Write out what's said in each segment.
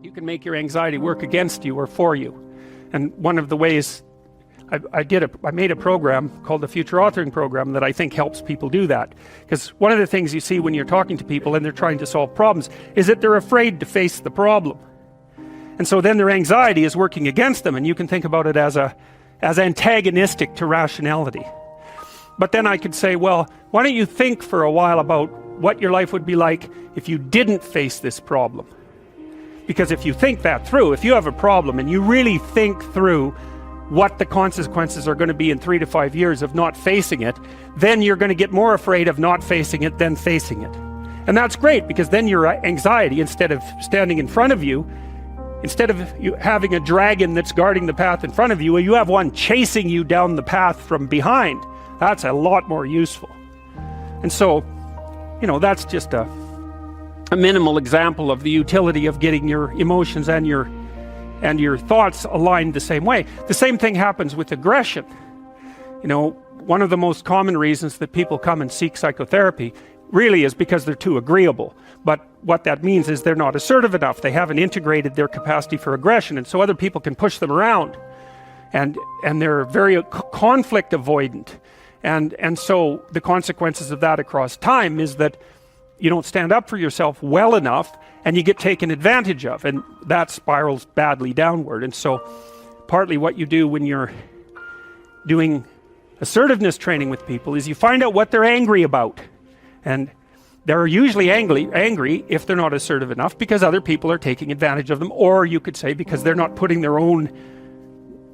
You can make your anxiety work against you or for you. And one of the ways I made a program called the Future Authoring Program that I think helps people do that. Because one of the things you see when you're talking to people and they're trying to solve problems is that they're afraid to face the problem. And so then their anxiety is working against them, and you can think about it as antagonistic to rationality. But then I could say, well, why don't you think for a while about what your life would be like if you didn't face this problem? Because if you think that through, if you have a problem and you really think through what the consequences are going to be in 3 to 5 years of not facing it, then you're going to get more afraid of not facing it than facing it. And that's great, because then your anxiety, instead of standing in front of you, instead of you having a dragon that's guarding the path in front of you, you have one chasing you down the path from behind. That's a lot more useful. And so, that's just a minimal example of the utility of getting your emotions and your thoughts aligned the same way. The same thing happens with aggression. One of the most common reasons that people come and seek psychotherapy really is because they're too agreeable. But what that means is they're not assertive enough. They haven't integrated their capacity for aggression, and so other people can push them around. And they're very conflict avoidant. And so the consequences of that across time is that you don't stand up for yourself well enough, and you get taken advantage of, and that spirals badly downward. And so partly what you do when you're doing assertiveness training with people is you find out what they're angry about. And they're usually angry if they're not assertive enough because other people are taking advantage of them, or you could say because they're not putting their own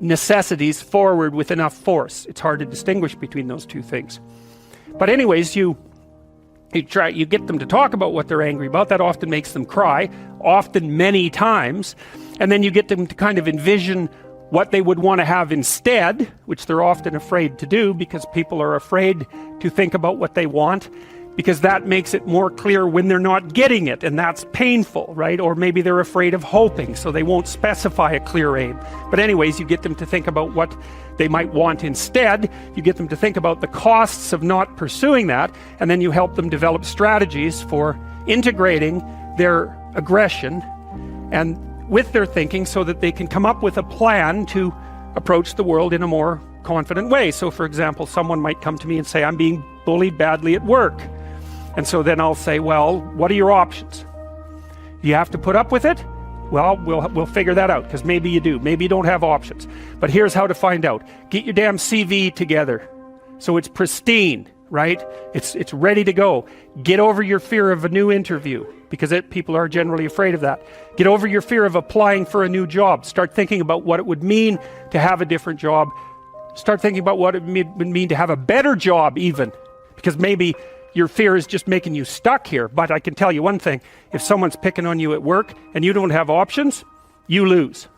necessities forward with enough force. It's hard to distinguish between those two things. But anyways, you get them to talk about what they're angry about. That often makes them cry, often many times. And then you get them to kind of envision what they would want to have instead, which they're often afraid to do because people are afraid to think about what they want, because that makes it more clear when they're not getting it, and that's painful, right? Or maybe they're afraid of hoping, so they won't specify a clear aim. But anyways, you get them to think about what they might want instead. You get them to think about the costs of not pursuing that, and then you help them develop strategies for integrating their aggression and with their thinking so that they can come up with a plan to approach the world in a more confident way. So for example, someone might come to me and say, I'm being bullied badly at work. And so then I'll say, well, what are your options? Do you have to put up with it? Well, we'll figure that out, because maybe you do. Maybe you don't have options. But here's how to find out. Get your damn CV together so it's pristine, right? It's ready to go. Get over your fear of a new interview, because people are generally afraid of that. Get over your fear of applying for a new job. Start thinking about what it would mean to have a different job. Start thinking about what it would mean to have a better job even, because maybe your fear is just making you stuck here. But I can tell you one thing, if someone's picking on you at work and you don't have options, you lose.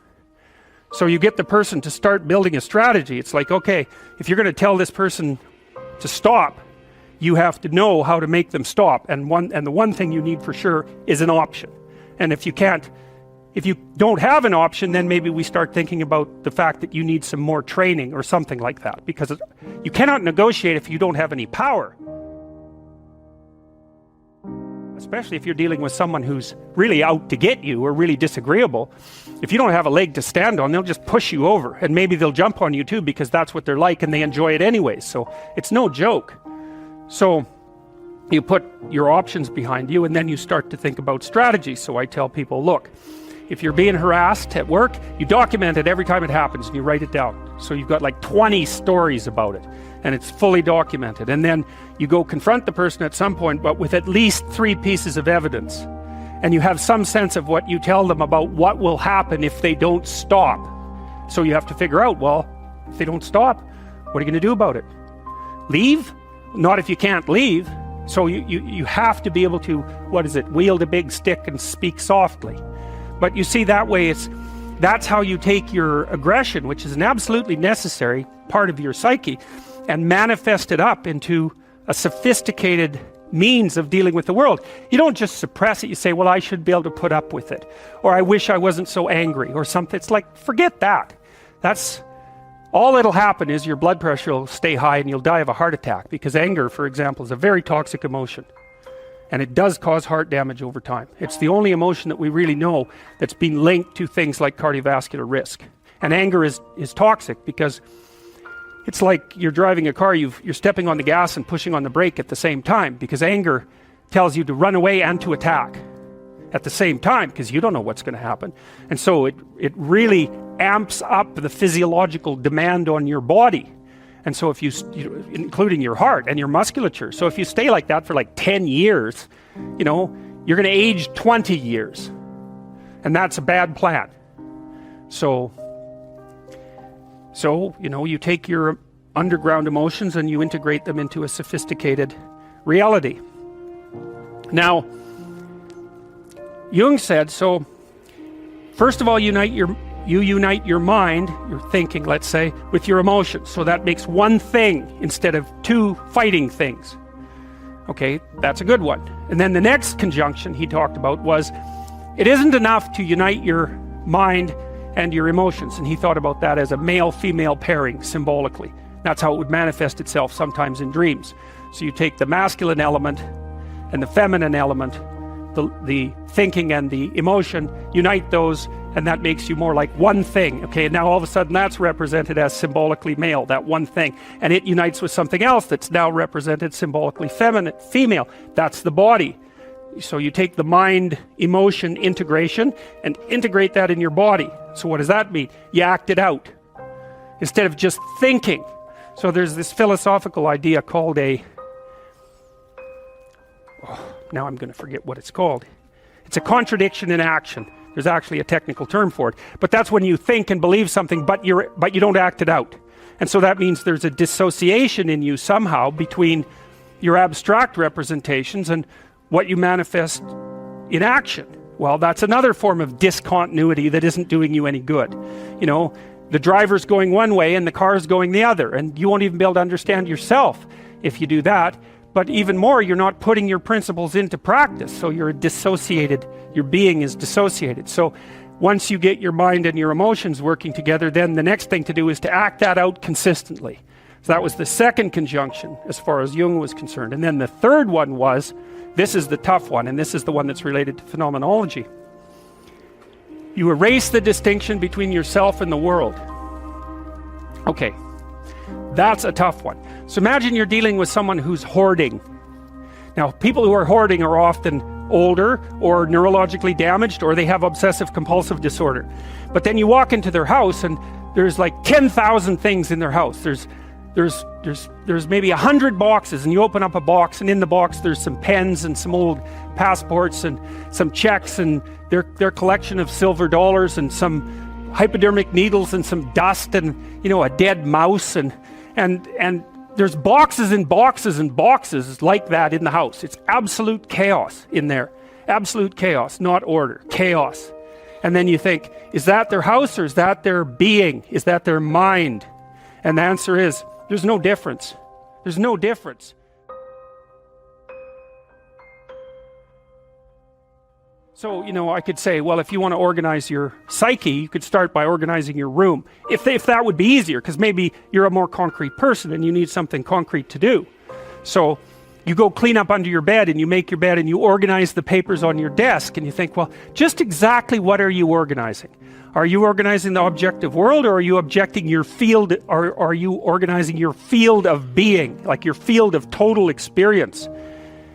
So you get the person to start building a strategy. It's like, okay, if you're going to tell this person to stop, you have to know how to make them stop. And the one thing you need for sure is an option. And if you don't have an option, then maybe we start thinking about the fact that you need some more training or something like that, because you cannot negotiate if you don't have any power. Especially if you're dealing with someone who's really out to get you or really disagreeable. If you don't have a leg to stand on, they'll just push you over, and maybe they'll jump on you too, because that's what they're like and they enjoy it anyways. So it's no joke. So you put your options behind you, and then you start to think about strategy. So I tell people, look, if you're being harassed at work, you document it every time it happens and you write it down. So you've got like 20 stories about it, and it's fully documented. And then you go confront the person at some point, but with at least 3 pieces of evidence. And you have some sense of what you tell them about what will happen if they don't stop. So you have to figure out, well, if they don't stop, what are you going to do about it? Leave? Not if you can't leave. So you have to be able to, wield a big stick and speak softly. But you see, that way that's how you take your aggression, which is an absolutely necessary part of your psyche, and manifest it up into a sophisticated means of dealing with the world. You don't just suppress it. You say, well, I should be able to put up with it, or I wish I wasn't so angry, or something. It's like, forget that. That's all that'll happen is your blood pressure will stay high and you'll die of a heart attack, because anger, for example, is a very toxic emotion. And it does cause heart damage over time. It's the only emotion that we really know that's been linked to things like cardiovascular risk. And anger is toxic because it's like you're driving a car, you're stepping on the gas and pushing on the brake at the same time, because anger tells you to run away and to attack at the same time, because you don't know what's going to happen. And so it really amps up the physiological demand on your body. And so if you including your heart and your musculature, so if you stay like that for like 10 years, you're going to age 20 years. And that's a bad plan. So you take your underground emotions and you integrate them into a sophisticated reality. Now, Jung said, so first of all, you unite your mind, your thinking, let's say, with your emotions. So that makes one thing instead of two fighting things. Okay, that's a good one. And then the next conjunction he talked about was, it isn't enough to unite your mind and your emotions. And he thought about that as a male-female pairing symbolically. That's how it would manifest itself sometimes in dreams. So you take the masculine element and the feminine element, the thinking and the emotion, unite those, and that makes you more like one thing. Okay, and now all of a sudden that's represented as symbolically male, that one thing, and it unites with something else that's now represented symbolically female. That's the body. So you take the mind emotion integration and integrate that in your body. So what does that mean? You act it out instead of just thinking. So there's this philosophical idea called now I'm going to forget what it's called. It's a contradiction in action. There's actually a technical term for it. But that's when you think and believe something, but you don't act it out. And so that means there's a dissociation in you somehow between your abstract representations and what you manifest in action. Well, that's another form of discontinuity that isn't doing you any good. The driver's going one way and the car's going the other, and you won't even be able to understand yourself if you do that. But even more, you're not putting your principles into practice, so you're dissociated, your being is dissociated. So once you get your mind and your emotions working together, then the next thing to do is to act that out consistently. So that was the second conjunction as far as Jung was concerned. And then the third one was, this is the tough one, and this is the one that's related to phenomenology. You erase the distinction between yourself and the world. Okay, that's a tough one. So imagine you're dealing with someone who's hoarding. Now, people who are hoarding are often older or neurologically damaged, or they have obsessive compulsive disorder. But then you walk into their house and there's like 10,000 things in their house. There's maybe 100 boxes, and you open up a box, and in the box there's some pens and some old passports and some checks and their collection of silver dollars and some hypodermic needles and some dust and a dead mouse and there's boxes and boxes and boxes like that in the house. It's absolute chaos in there. Absolute chaos, not order, chaos. And then you think, is that their house or is that their being? Is that their mind? And the answer is, there's no difference. There's no difference. So, I could say, well, if you want to organize your psyche, you could start by organizing your room. If that would be easier, because maybe you're a more concrete person and you need something concrete to do. So you go clean up under your bed and you make your bed and you organize the papers on your desk, and you think, well, just exactly what are you organizing? Are you organizing the objective world, or are you objecting your field, or are you organizing your field of being, like your field of total experience?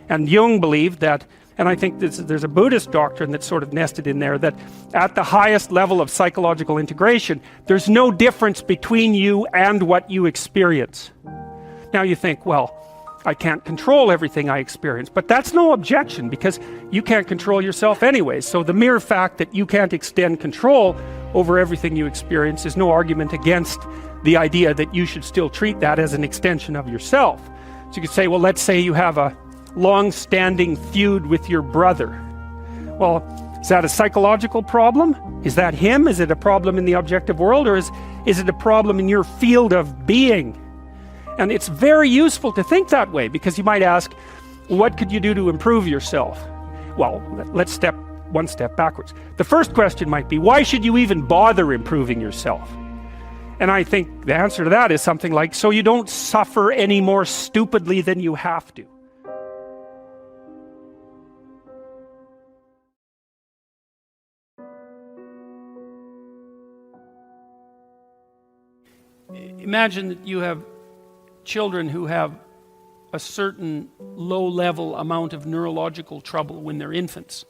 And Jung believed that, and I think there's a Buddhist doctrine that's sort of nested in there, that at the highest level of psychological integration, there's no difference between you and what you experience. Now you think, well, I can't control everything I experience, but that's no objection, because you can't control yourself anyway. So the mere fact that you can't extend control over everything you experience is no argument against the idea that you should still treat that as an extension of yourself. So you could say, well, let's say you have a long-standing feud with your brother. Well, is that a psychological problem? Is that him? Is it a problem in the objective world, or is it a problem in your field of being? And it's very useful to think that way, because you might ask, what could you do to improve yourself? Well, let's step one step backwards. The first question might be, why should you even bother improving yourself? And I think the answer to that is something like, so you don't suffer any more stupidly than you have to. imagine that you have children who have a certain low-level amount of neurological trouble when they're infants.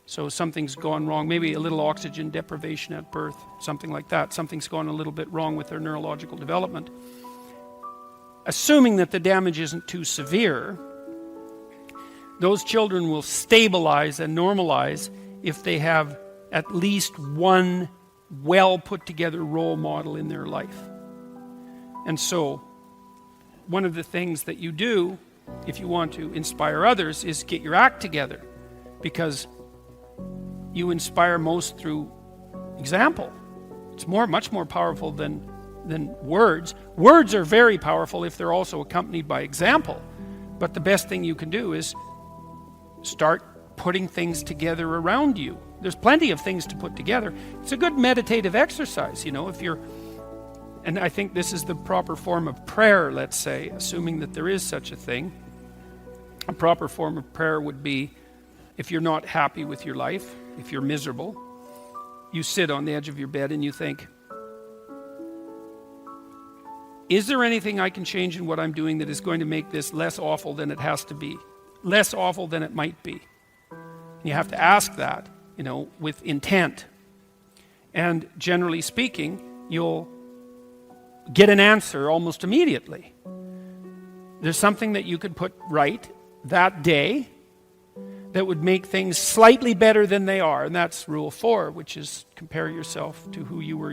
So something's gone wrong, maybe a little oxygen deprivation at birth, something like that. Something's gone a little bit wrong with their neurological development. Assuming that the damage isn't too severe, those children will stabilize and normalize if they have at least one well put together role model in their life. And so one of the things that you do if you want to inspire others is get your act together, because you inspire most through example. It's much more powerful than words. Words are very powerful if they're also accompanied by example. But the best thing you can do is start putting things together around you. There's plenty of things to put together. It's a good meditative exercise, if you're, and I think this is the proper form of prayer, let's say, assuming that there is such a thing. A proper form of prayer would be, if you're not happy with your life, if you're miserable, you sit on the edge of your bed and you think, is there anything I can change in what I'm doing that is going to make this less awful than it has to be? Less awful than it might be? And you have to ask that, with intent. And generally speaking, you'll get an answer almost immediately. There's something that you could put right that day that would make things slightly better than they are, and that's rule 4, which is compare yourself to who you were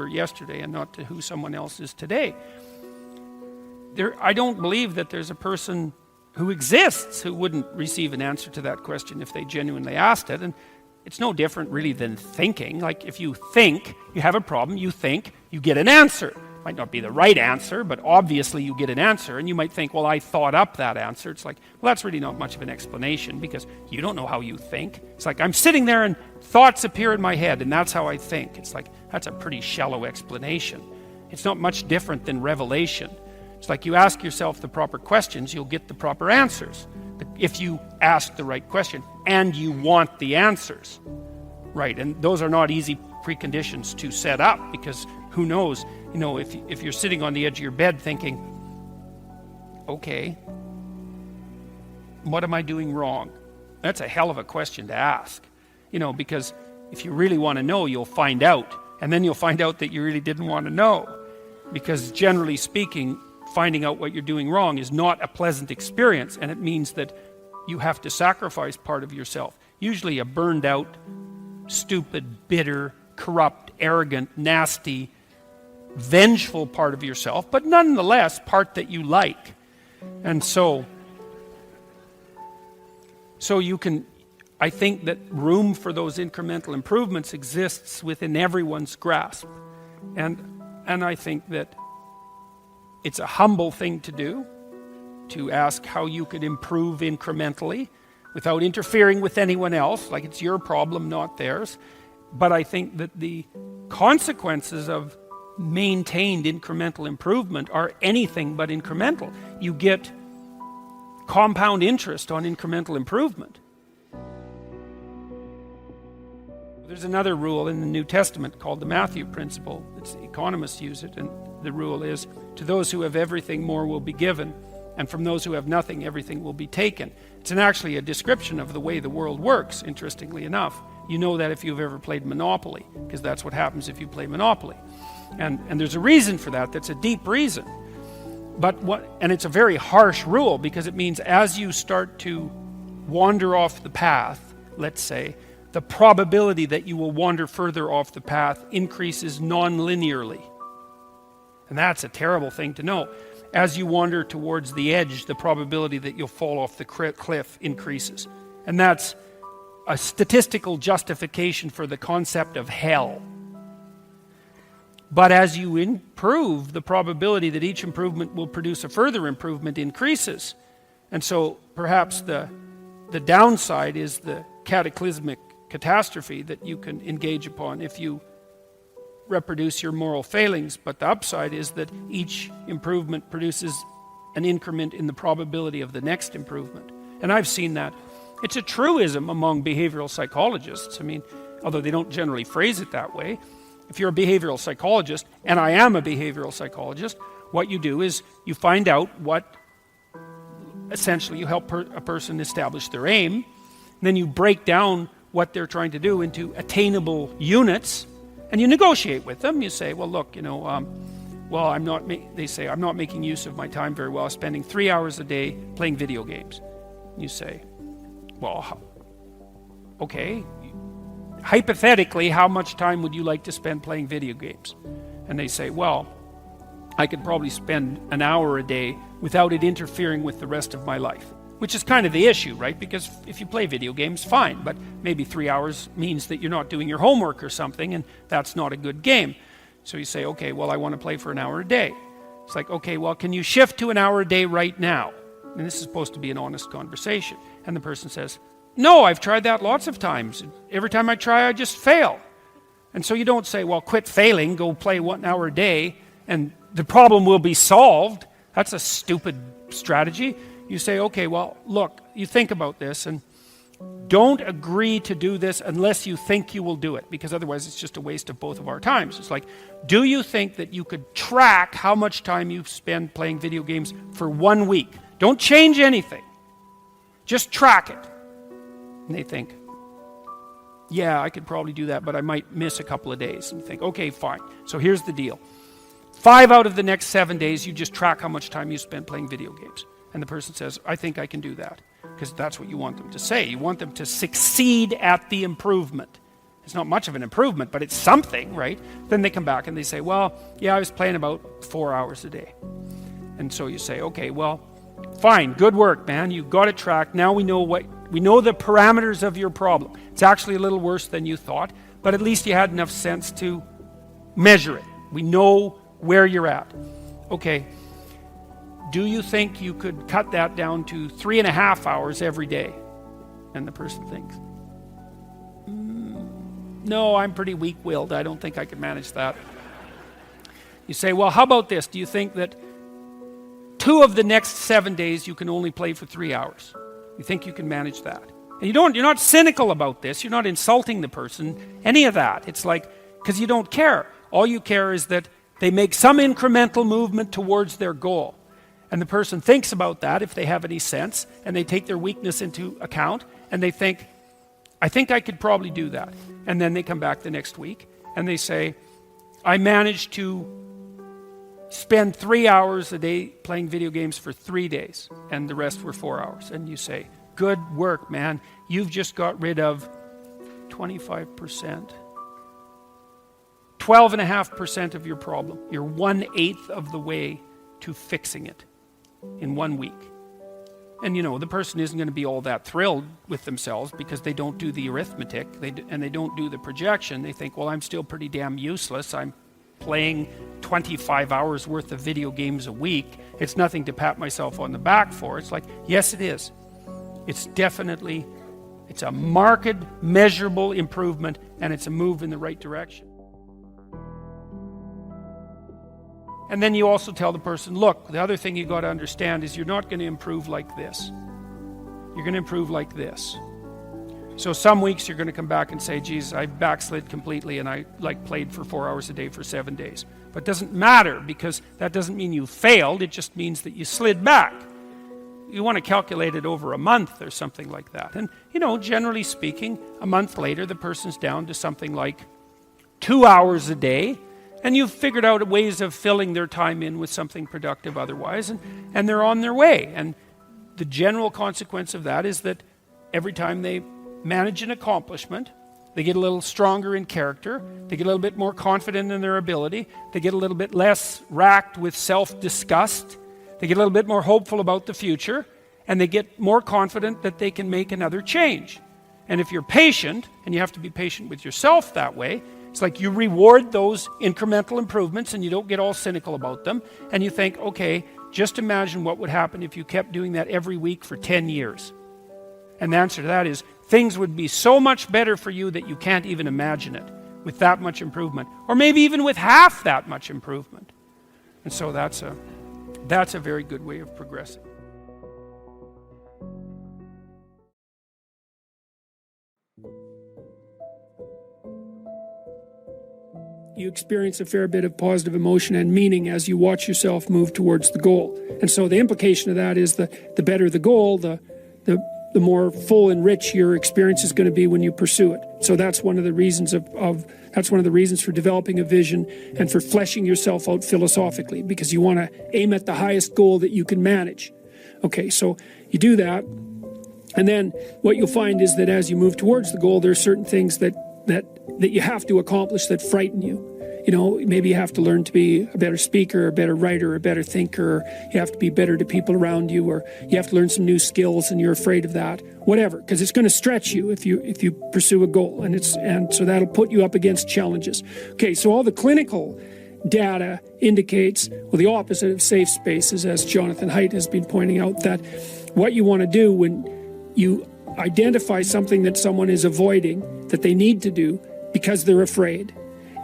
yesterday and not to who someone else is today. I don't believe that there's a person who exists who wouldn't receive an answer to that question if they genuinely asked it. And it's no different really than thinking. Like if you think you have a problem, you think, you get an answer. It might not be the right answer, but obviously you get an answer. And you might think, well, I thought up that answer. It's like, well, that's really not much of an explanation because you don't know how you think. It's like I'm sitting there and thoughts appear in my head and that's how I think. It's like, that's a pretty shallow explanation. It's not much different than revelation. It's like you ask yourself the proper questions, you'll get the proper answers. If you ask the right question and you want the answers. Right, and those are not easy preconditions to set up because who knows, if you're sitting on the edge of your bed thinking, okay, what am I doing wrong? That's a hell of a question to ask. Because if you really want to know, you'll find out. And then you'll find out that you really didn't want to know. Because generally speaking, finding out what you're doing wrong is not a pleasant experience, and it means that you have to sacrifice part of yourself. Usually a burned out, stupid, bitter, corrupt, arrogant, nasty, vengeful part of yourself, but nonetheless part that you like. And so you can, I think that room for those incremental improvements exists within everyone's grasp. And I think that it's a humble thing to do, to ask how you could improve incrementally without interfering with anyone else, like it's your problem, not theirs. But I think that the consequences of maintained incremental improvement are anything but incremental. You get compound interest on incremental improvement. There's another rule in the New Testament called the Matthew Principle. Economists use it, and the rule is, to those who have everything, more will be given, and from those who have nothing, everything will be taken. It's actually a description of the way the world works, interestingly enough. You know that if you've ever played Monopoly, because that's what happens if you play Monopoly. And there's a reason for that, that's a deep reason. And it's a very harsh rule, because it means as you start to wander off the path, let's say, the probability that you will wander further off the path increases non-linearly. And that's a terrible thing to know. As you wander towards the edge, the probability that you'll fall off the cliff increases. And that's a statistical justification for the concept of hell. But as you improve, the probability that each improvement will produce a further improvement increases. And so perhaps the downside is the cataclysmic catastrophe that you can engage upon if you reproduce your moral failings, but the upside is that each improvement produces an increment in the probability of the next improvement. And I've seen that. It's a truism among behavioral psychologists. Although they don't generally phrase it that way, if you're a behavioral psychologist, and I am a behavioral psychologist, what you do is you find out what, essentially you help a person establish their aim, and then you break down what they're trying to do into attainable units, and you negotiate with them. You say, well, look, well, they say, I'm not making use of my time very well, spending 3 hours a day playing video games. You say, well, okay, hypothetically, how much time would you like to spend playing video games? And they say, well, I could probably spend an hour a day without it interfering with the rest of my life. Which is kind of the issue, right? Because if you play video games, fine, but maybe 3 hours means that you're not doing your homework or something, and that's not a good game. So you say, okay, well, I want to play for an hour a day. It's like, okay, well, can you shift to an hour a day right now? And this is supposed to be an honest conversation. And the person says, no, I've tried that lots of times. Every time I try, I just fail. And so you don't say, well, quit failing, go play 1 hour a day, and the problem will be solved. That's a stupid strategy. You say, okay, well, look, you think about this, and don't agree to do this unless you think you will do it, because otherwise it's just a waste of both of our times. It's like, do you think that you could track how much time you spend playing video games for 1 week? Don't change anything. Just track it. And they think, yeah, I could probably do that, but I might miss a couple of days. And you think, okay, fine. So here's the deal. 5 out of the next 7 days, you just track how much time you spend playing video games. And the person says, I think I can do that. Because that's what you want them to say. You want them to succeed at the improvement. It's not much of an improvement, but it's something, right? Then they come back and they say, well, yeah, I was playing about 4 hours a day. And so you say, okay, well, fine, good work, man. You got it tracked. Now we know the parameters of your problem. It's actually a little worse than you thought, but at least you had enough sense to measure it. We know where you're at. Okay. Do you think you could cut that down to 3.5 hours every day? And the person thinks, no, I'm pretty weak-willed. I don't think I can manage that. You say, well, how about this? Do you think that 2 of the next 7 days you can only play for 3 hours? You think you can manage that? And you're not cynical about this. You're not insulting the person, any of that. It's like, because you don't care. All you care is that they make some incremental movement towards their goal. And the person thinks about that, if they have any sense, and they take their weakness into account, and they think, I think I could probably do that. And then they come back the next week, and they say, I managed to spend 3 hours a day playing video games for 3 days, and the rest were 4 hours. And you say, good work, man. You've just got rid of 25%. 12.5% of your problem. You're 1/8 of the way to fixing it in 1 week. And the person isn't going to be all that thrilled with themselves because they don't do the arithmetic and they don't do the projection. They think, well, I'm still pretty damn useless. I'm playing 25 hours worth of video games a week. It's nothing to pat myself on the back for. It's like, yes, it is. It's a marked, measurable improvement, and it's a move in the right direction. And then you also tell the person, look, the other thing you got to understand is you're not going to improve like this. You're going to improve like this. So some weeks you're going to come back and say, geez, I backslid completely and I played for 4 hours a day for 7 days. But it doesn't matter, because that doesn't mean you failed. It just means that you slid back. You want to calculate it over a month or something like that. And, generally speaking, a month later, the person's down to something like 2 hours a day. And you've figured out ways of filling their time in with something productive otherwise, and they're on their way. And the general consequence of that is that every time they manage an accomplishment, they get a little stronger in character, they get a little bit more confident in their ability, they get a little bit less racked with self-disgust, they get a little bit more hopeful about the future, and they get more confident that they can make another change. And if you're patient, and you have to be patient with yourself that way, it's like you reward those incremental improvements and you don't get all cynical about them. And you think, okay, just imagine what would happen if you kept doing that every week for 10 years. And the answer to that is, things would be so much better for you that you can't even imagine it with that much improvement. Or maybe even with half that much improvement. And so that's a very good way of progressing. you experience a fair bit of positive emotion and meaning as you watch yourself move towards the goal. And so the implication of that is the better the goal, the more full and rich your experience is going to be when you pursue it. So that's one of the reasons that's one of the reasons for developing a vision and for fleshing yourself out philosophically, because you want to aim at the highest goal that you can manage. Okay, so you do that, and then what you'll find is that as you move towards the goal, there are certain things that you have to accomplish that frighten you. You know, maybe you have to learn to be a better speaker, a better writer, a better thinker, or you have to be better to people around you, or you have to learn some new skills and you're afraid of that, whatever, because it's going to stretch you if you pursue a goal, and so that'll put you up against challenges. Okay, so all the clinical data indicates, well, the opposite of safe spaces, as Jonathan Haidt has been pointing out, that what you want to do when you identify something that someone is avoiding, that they need to do because they're afraid,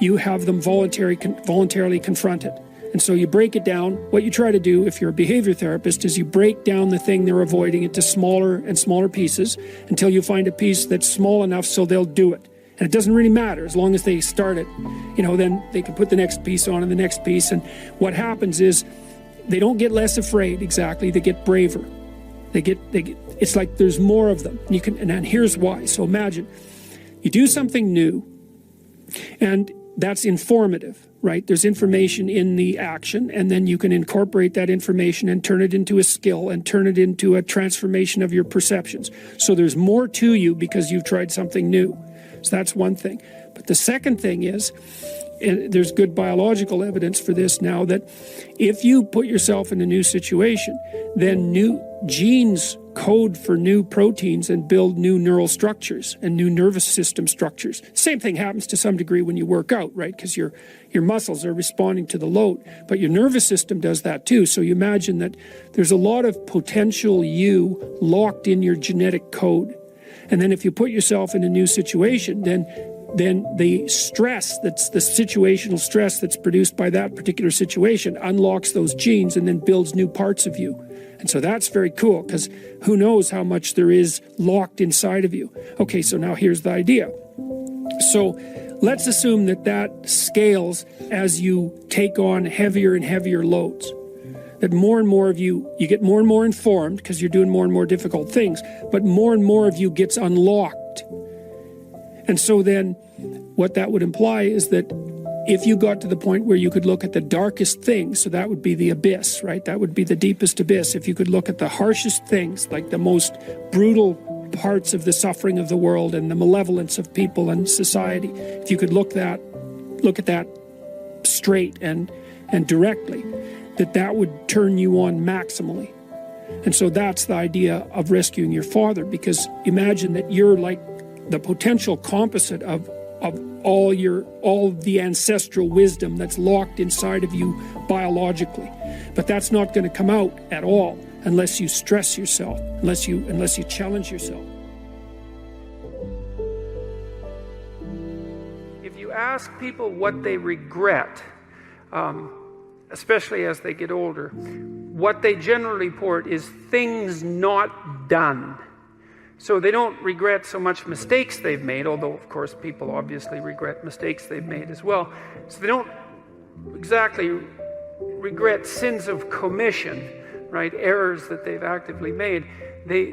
you have them voluntarily confront it. And so you break it down. What you try to do, if you're a behavior therapist, is you break down the thing they're avoiding into smaller and smaller pieces until you find a piece that's small enough so they'll do it. And it doesn't really matter as long as they start it. You know, then they can put the next piece on and the next piece. And what happens is they don't get less afraid exactly. They get braver. It's like there's more of them. And here's why. So imagine you do something new, and that's informative, right? There's information in the action, and then you can incorporate that information and turn it into a skill and turn it into a transformation of your perceptions. So there's more to you because you've tried something new. So that's one thing. But the second thing is, and there's good biological evidence for this now, that if you put yourself in a new situation, then new genes code for new proteins and build new neural structures and new nervous system structures. Same thing happens to some degree when you work out, right? Because your muscles are responding to the load, but your nervous system does that too. So you imagine that there's a lot of potential you locked in your genetic code. And then if you put yourself in a new situation, then the stress, that's the situational stress that's produced by that particular situation, unlocks those genes and then builds new parts of you. And so that's very cool, because who knows how much there is locked inside of you. Okay, so now here's the idea. So let's assume that scales as you take on heavier and heavier loads. That more and more of you get more and more informed because you're doing more and more difficult things, but more and more of you gets unlocked. And so then what that would imply is that if you got to the point where you could look at the darkest things, so that would be the abyss, right? That would be the deepest abyss. If you could look at the harshest things, like the most brutal parts of the suffering of the world and the malevolence of people and society, if you could look at that straight and directly, that would turn you on maximally. And so that's the idea of rescuing your father, because imagine that you're like the potential composite of all the ancestral wisdom that's locked inside of you biologically. But that's not going to come out at all unless you stress yourself, unless you challenge yourself. If you ask people what they regret, especially as they get older, what they generally report is things not done. So they don't regret so much mistakes they've made, although of course people obviously regret mistakes they've made as well. So they don't exactly regret sins of commission, right? Errors that they've actively made. They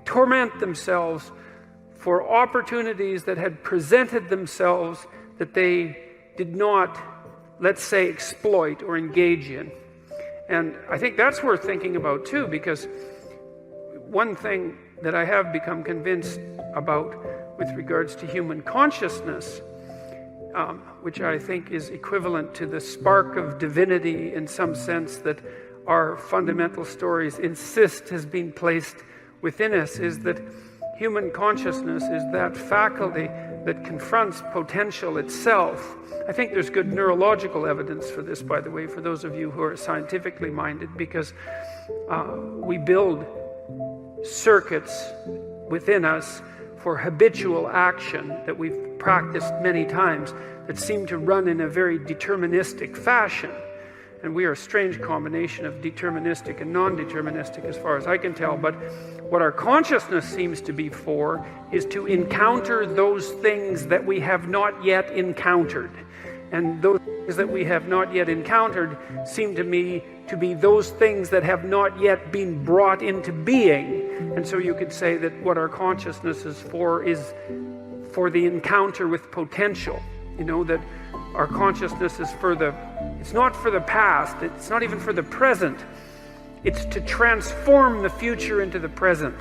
torment themselves for opportunities that had presented themselves that they did not, let's say, exploit or engage in. And I think that's worth thinking about too, because one thing that I have become convinced about with regards to human consciousness, which I think is equivalent to the spark of divinity in some sense that our fundamental stories insist has been placed within us, is that human consciousness is that faculty that confronts potential itself. I think there's good neurological evidence for this, by the way, for those of you who are scientifically minded, because we build circuits within us for habitual action that we've practiced many times that seem to run in a very deterministic fashion. and we are a strange combination of deterministic and non-deterministic as far as I can tell, but what our consciousness seems to be for is to encounter those things that we have not yet encountered. And those things that we have not yet encountered seem to me to be those things that have not yet been brought into being. And so you could say that what our consciousness is for the encounter with potential. You know, that our consciousness is it's not for the past, it's not even for the present. It's to transform the future into the present.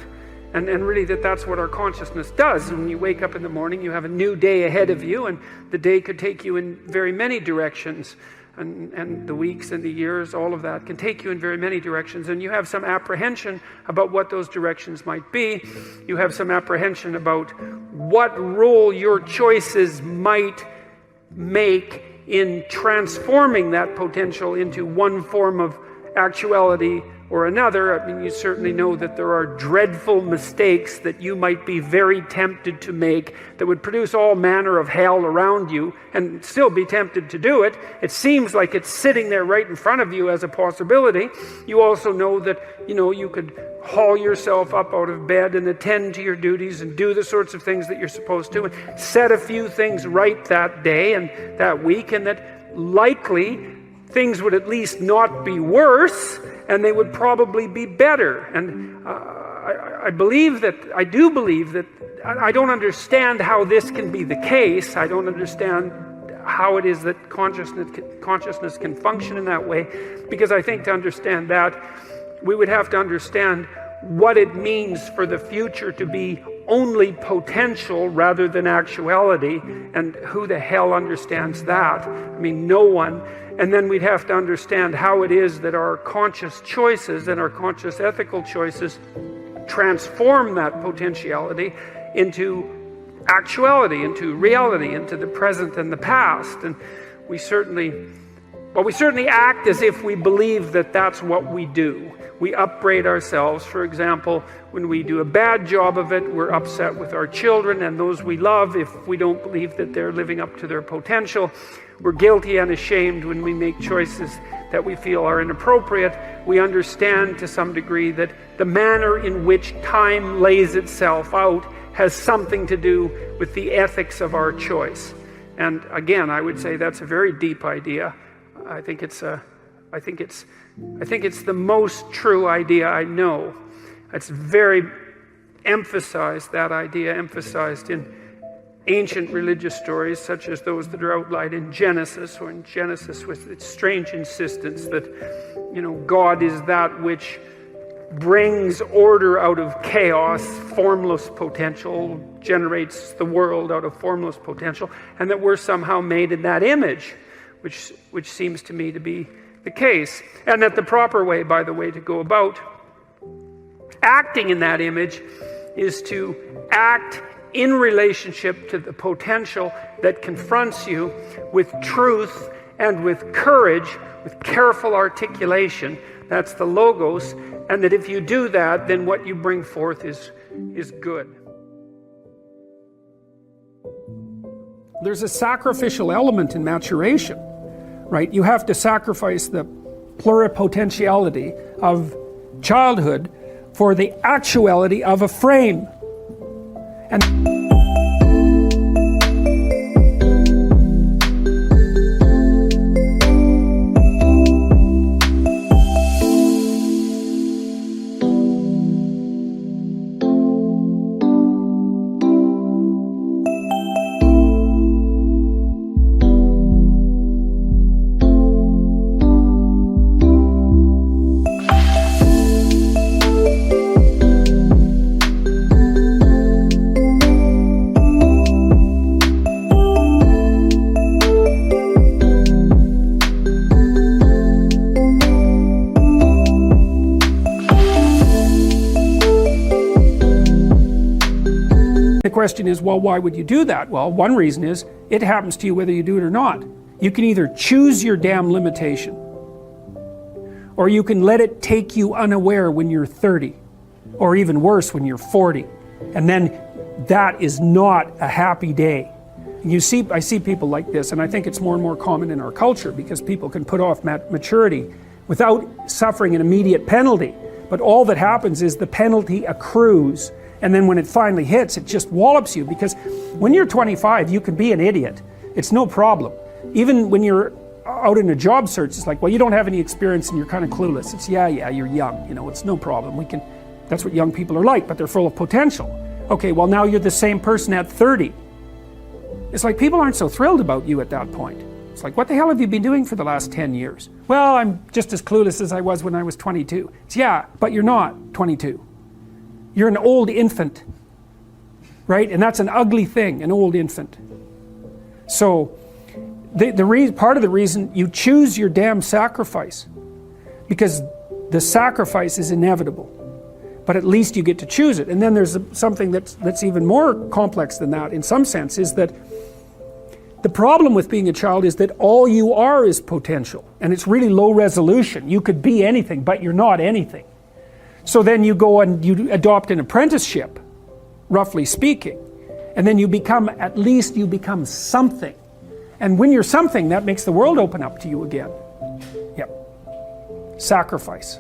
And really that's what our consciousness does. When you wake up in the morning, you have a new day ahead of you, and the day could take you in very many directions. And the weeks and the years, all of that can take you in very many directions. And you have some apprehension about what those directions might be. You have some apprehension about what role your choices might make in transforming that potential into one form of actuality or another. I mean, you certainly know that there are dreadful mistakes that you might be very tempted to make that would produce all manner of hell around you, and still be tempted to do it. It seems like it's sitting there right in front of you as a possibility. You also know that, you could haul yourself up out of bed and attend to your duties and do the sorts of things that you're supposed to, and set a few things right that day and that week, and that likely things would at least not be worse, and they would probably be better. And I do believe that I don't understand how this can be the case. I don't understand how it is that consciousness can function in that way, because I think to understand that, we would have to understand what it means for the future to be only potential rather than actuality, and who the hell understands that? I mean, no one. And then we'd have to understand how it is that our conscious choices and our conscious ethical choices transform that potentiality into actuality, into reality, into the present and the past. And we certainly act as if we believe that that's what we do. We upbraid ourselves. For example, when we do a bad job of it, we're upset with our children and those we love if we don't believe that they're living up to their potential. We're guilty and ashamed when we make choices that we feel are inappropriate. We understand to some degree that the manner in which time lays itself out has something to do with the ethics of our choice. And again, I would say that's a very deep idea. I think it's the most true idea I know. It's very emphasized, that idea emphasized in ancient religious stories such as those that are outlined in Genesis, or in Genesis with its strange insistence that, God is that which brings order out of chaos, formless potential, generates the world out of formless potential, and that we're somehow made in that image, which seems to me to be the case. And that the proper way, by the way, to go about acting in that image is to act in relationship to the potential that confronts you with truth and with courage, with careful articulation. That's the logos. And that if you do that, then what you bring forth is good. There's a sacrificial element in maturation, right? You have to sacrifice the pluripotentiality of childhood for the actuality of a frame. And the question is, well, why would you do that? Well, one reason is it happens to you whether you do it or not. You can either choose your damn limitation, or you can let it take you unaware when you're 30, or even worse when you're 40. And then that is not a happy day. And I see people like this, and I think it's more and more common in our culture because people can put off maturity without suffering an immediate penalty. But all that happens is the penalty accrues, and then when it finally hits, it just wallops you. Because when you're 25, you can be an idiot. It's no problem. Even when you're out in a job search, it's like, well, you don't have any experience and you're kind of clueless. It's yeah, you're young, you know, it's no problem. That's what young people are like, but they're full of potential. Okay, well now you're the same person at 30. It's like people aren't so thrilled about you at that point. It's like, what the hell have you been doing for the last 10 years? Well, I'm just as clueless as I was when I was 22. It's yeah, but you're not 22. You're an old infant, right? And that's an ugly thing, an old infant. So, part of the reason you choose your damn sacrifice, because the sacrifice is inevitable, but at least you get to choose it. And then there's something that's even more complex than that in some sense, is that the problem with being a child is that all you are is potential, and it's really low resolution. You could be anything, but you're not anything. So then you go and you adopt an apprenticeship, roughly speaking, and then you become something. And when you're something, that makes the world open up to you again. Yep. Sacrifice.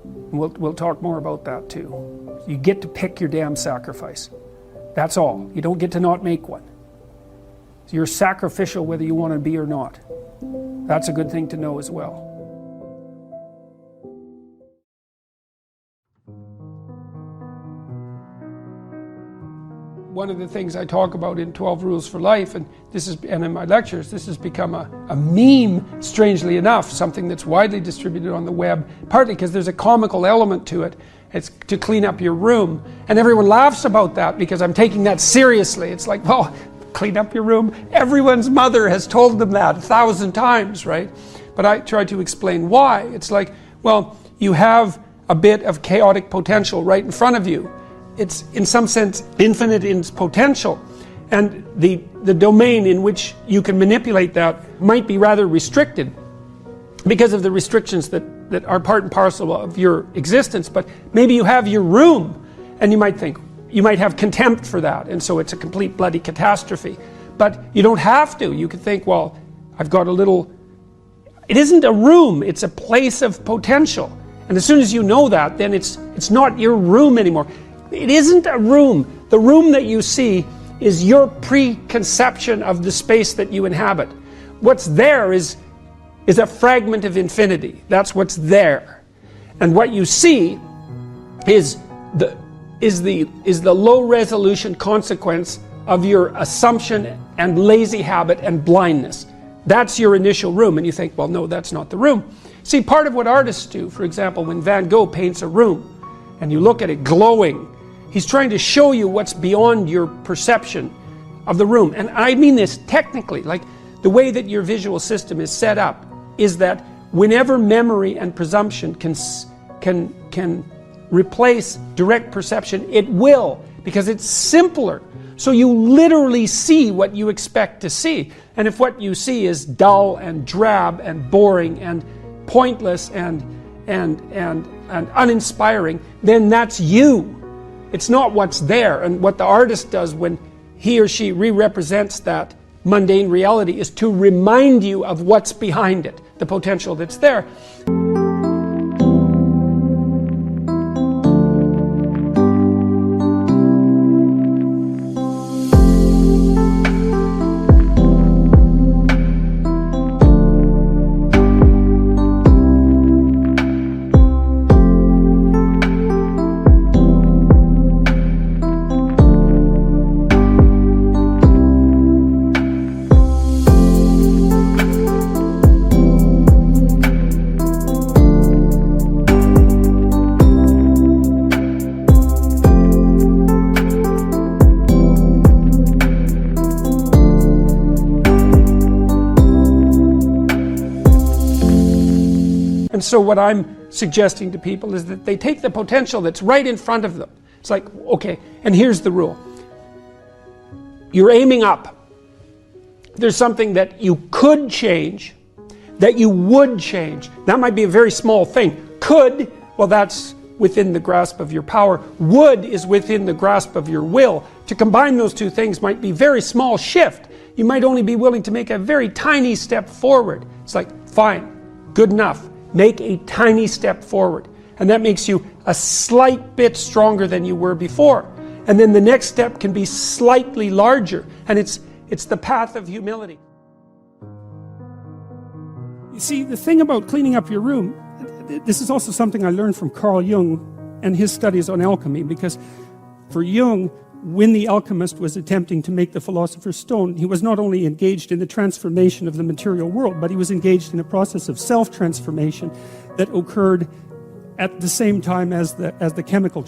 We'll talk more about that too. You get to pick your damn sacrifice. That's all. You don't get to not make one. You're sacrificial whether you want to be or not. That's a good thing to know as well. One of the things I talk about in 12 Rules for Life, and in my lectures, this has become a meme, strangely enough, something that's widely distributed on the web, partly because there's a comical element to it. It's to clean up your room. And everyone laughs about that because I'm taking that seriously. It's like, well, clean up your room. Everyone's mother has told them that 1,000 times, right? But I try to explain why. It's like, well, you have a bit of chaotic potential right in front of you. It's in some sense infinite in its potential, and the domain in which you can manipulate that might be rather restricted because of the restrictions that are part and parcel of your existence. But maybe you have your room, and you might have contempt for that, and so it's a complete bloody catastrophe. But you don't have to. You could think, well, I've got a little... It isn't a room, it's a place of potential. And as soon as you know that, then it's not your room anymore. It isn't a room. The room that you see is your preconception of the space that you inhabit. What's there is a fragment of infinity. That's what's there. And what you see is the low resolution consequence of your assumption and lazy habit and blindness. That's your initial room, and you think, well, no, that's not the room. See, part of what artists do, for example, when Van Gogh paints a room and you look at it glowing, he's trying to show you what's beyond your perception of the room. And I mean this technically, like the way that your visual system is set up is that whenever memory and presumption can replace direct perception, it will, because it's simpler. So you literally see what you expect to see. And if what you see is dull and drab and boring and pointless and uninspiring, then that's you. It's not what's there. And what the artist does when he or she re-represents that mundane reality is to remind you of what's behind it, the potential that's there. And so what I'm suggesting to people is that they take the potential that's right in front of them. It's like, okay, and here's the rule. You're aiming up. There's something that you could change, that you would change. That might be a very small thing. Could, well, that's within the grasp of your power. Wood is within the grasp of your will. To combine those two things might be a very small shift. You might only be willing to make a very tiny step forward. It's like, fine, good enough. Make a tiny step forward. And that makes you a slight bit stronger than you were before. And then the next step can be slightly larger. And it's the path of humility. You see, the thing about cleaning up your room, this is also something I learned from Carl Jung and his studies on alchemy, because for Jung, when the alchemist was attempting to make the philosopher's stone, he was not only engaged in the transformation of the material world, but he was engaged in a process of self-transformation that occurred at the same time as the chemical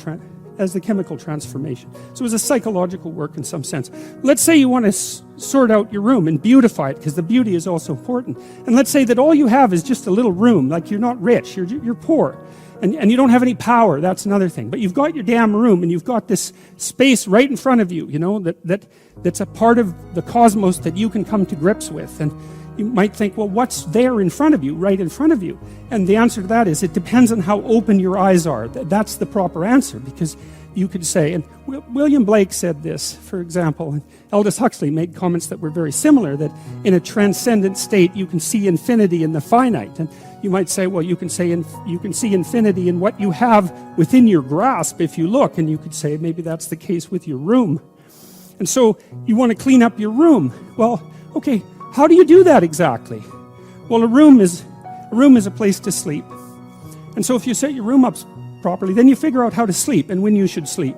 transformation. So it was a psychological work in some sense. Let's say you want to sort out your room and beautify it, because the beauty is also important. And let's say that all you have is just a little room, like you're not rich, you're poor. And you don't have any power, that's another thing. But you've got your damn room, and you've got this space right in front of you, you know, that's a part of the cosmos that you can come to grips with. And you might think, well, what's there in front of you, right in front of you? And the answer to that is, it depends on how open your eyes are. That's the proper answer, because you could say, and William Blake said this, for example, and Aldous Huxley made comments that were very similar, that in a transcendent state you can see infinity in the finite. And you might say, well, you can see infinity in what you have within your grasp if you look, and you could say maybe that's the case with your room. And so you want to clean up your room. Well, okay, how do you do that exactly? Well, a room is a place to sleep. And so if you set your room up properly, then you figure out how to sleep and when you should sleep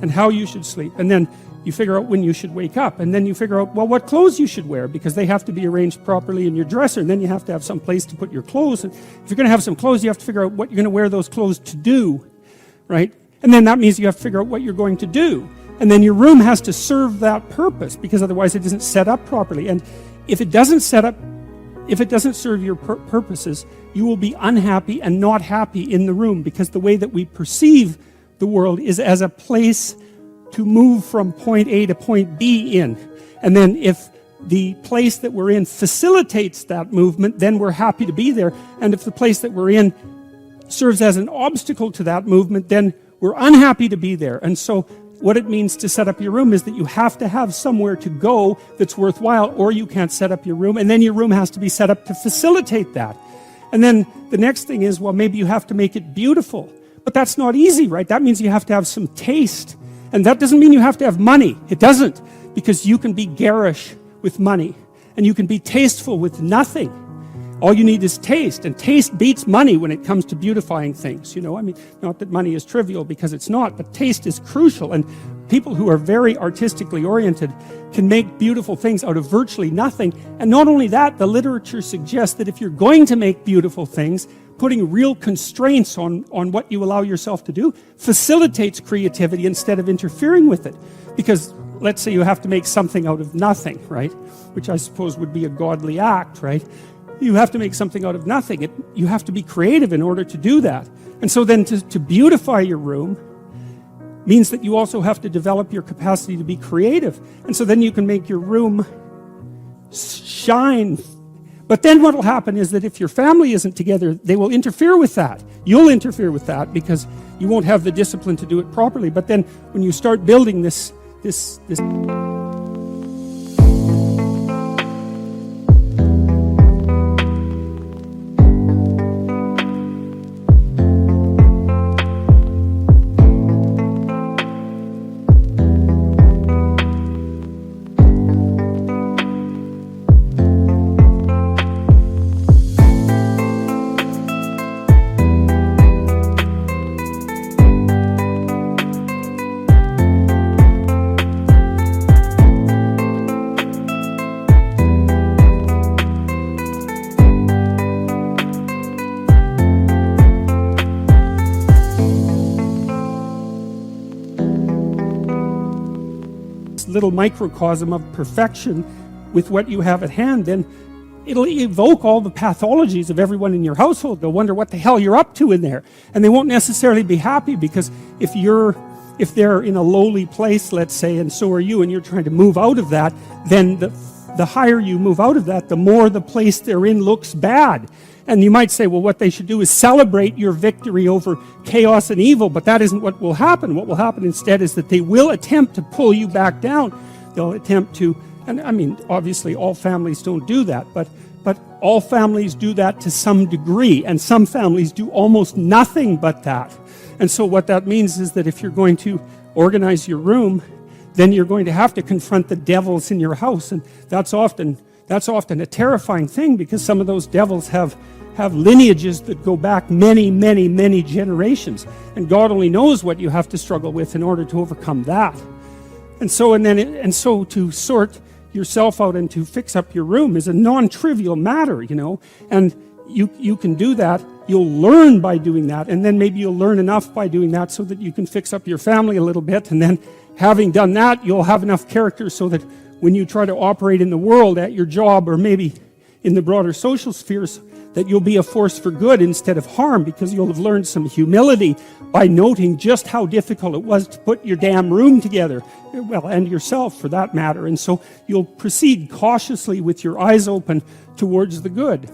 and how you should sleep. And then you figure out when you should wake up. And then you figure out, well, what clothes you should wear, because they have to be arranged properly in your dresser. And then you have to have some place to put your clothes. And if you're going to have some clothes, you have to figure out what you're going to wear those clothes to do, right? And then that means you have to figure out what you're going to do. And then your room has to serve that purpose, because otherwise it isn't set up properly. And if it doesn't serve your purposes, you will be unhappy and not happy in the room, because the way that we perceive the world is as a place to move from point A to point B in. And then if the place that we're in facilitates that movement, then we're happy to be there. And if the place that we're in serves as an obstacle to that movement, then we're unhappy to be there. And so what it means to set up your room is that you have to have somewhere to go that's worthwhile, or you can't set up your room, and then your room has to be set up to facilitate that. And then the next thing is, well, maybe you have to make it beautiful. But that's not easy, right? That means you have to have some taste. And that doesn't mean you have to have money. It doesn't, because you can be garish with money, and you can be tasteful with nothing. All you need is taste, and taste beats money when it comes to beautifying things. You know, I mean, not that money is trivial, because it's not, but taste is crucial. And people who are very artistically oriented can make beautiful things out of virtually nothing. And not only that, the literature suggests that if you're going to make beautiful things, putting real constraints on what you allow yourself to do facilitates creativity instead of interfering with it. Because let's say you have to make something out of nothing, right? Which I suppose would be a godly act, right? You have to make something out of nothing. You have to be creative in order to do that. And so then to beautify your room means that you also have to develop your capacity to be creative. And so then you can make your room shine. But then what will happen is that if your family isn't together, they will interfere with that. You'll interfere with that, because you won't have the discipline to do it properly. But then when you start building this little microcosm of perfection with what you have at hand, then it'll evoke all the pathologies of everyone in your household. They'll wonder what the hell you're up to in there. And they won't necessarily be happy, because if they're in a lowly place, let's say, and so are you, and you're trying to move out of that, then the higher you move out of that, the more the place they're in looks bad. And you might say, well, what they should do is celebrate your victory over chaos and evil, but that isn't what will happen. What will happen instead is that they will attempt to pull you back down. They'll attempt to, and I mean, obviously all families don't do that, but all families do that to some degree, and some families do almost nothing but that. And so what that means is that if you're going to organize your room, then you're going to have to confront the devils in your house, and that's often a terrifying thing, because some of those devils have lineages that go back many, many, many generations, and God only knows what you have to struggle with in order to overcome that. And so to sort yourself out and to fix up your room is a non-trivial matter, you know, and you can do that. You'll learn by doing that, and then maybe you'll learn enough by doing that so that you can fix up your family a little bit, and then having done that, you'll have enough character so that when you try to operate in the world, at your job, or maybe in the broader social spheres, that you'll be a force for good instead of harm, because you'll have learned some humility by noting just how difficult it was to put your damn room together, well, and yourself for that matter. And so you'll proceed cautiously with your eyes open towards the good.